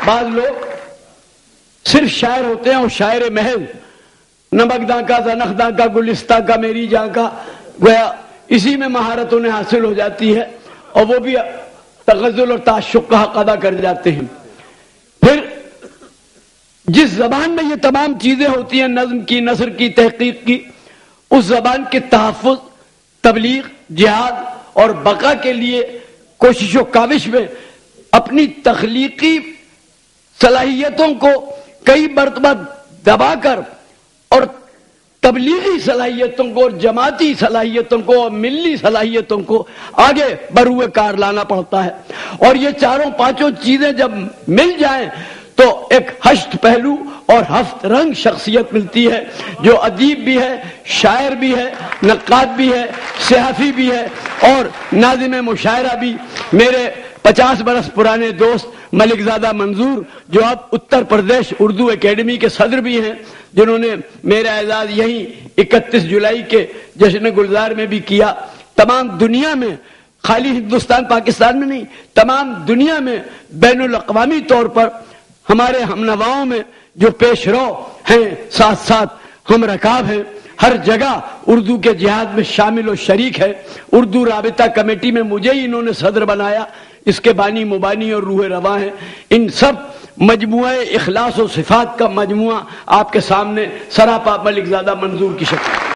بعض لوگ صرف شاعر ہوتے ہیں اور شاعر محض، نمکداں کا، زنخداں کا، گلستہ کا، میری جاں کا، گویا اسی میں مہارت انہیں حاصل ہو جاتی ہے اور وہ بھی تغزل اور تعشق کا حق ادا کر جاتے ہیں۔ پھر جس زبان میں یہ تمام چیزیں ہوتی ہیں، نظم کی، نثر کی، تحقیق کی، اس زبان کے تحفظ، تبلیغ، جہاد اور بقا کے لیے کوشش و کاوش میں اپنی تخلیقی صلاحیتوں کو کئی مرتبہ دبا کر اور تبلیغی صلاحیتوں کو اور جماعتی صلاحیتوں کو اور ملی صلاحیتوں کو آگے بروئے کار لانا پڑتا ہے، اور یہ چاروں پانچوں چیزیں جب مل جائیں تو ایک ہشت پہلو اور ہفت رنگ شخصیت ملتی ہے، جو ادیب بھی ہے، شاعر بھی ہے، نقاد بھی ہے، صحافی بھی ہے اور ناظم مشاعرہ بھی۔ میرے 50 برس پرانے دوست ملک زادہ منظور، جو اب اتر پردیش اردو اکیڈمی کے صدر بھی ہیں، جنہوں نے میرا اعزاز یہیں 31 جولائی کے جشن گلزار میں بھی کیا، تمام دنیا میں، خالی ہندوستان پاکستان میں نہیں، تمام دنیا میں بین الاقوامی طور پر ہمارے ہم نواؤں میں جو پیش رو ہیں، ساتھ ساتھ ہم رکاب ہیں، ہر جگہ اردو کے جہاد میں شامل و شریک ہے۔ اردو رابطہ کمیٹی میں مجھے ہی انہوں نے صدر بنایا، اس کے بانی مبانی اور روح رواں ہیں۔ ان سب مجموعہ اخلاص و صفات کا مجموعہ آپ کے سامنے سراپا ملک زادہ منظور کی شکل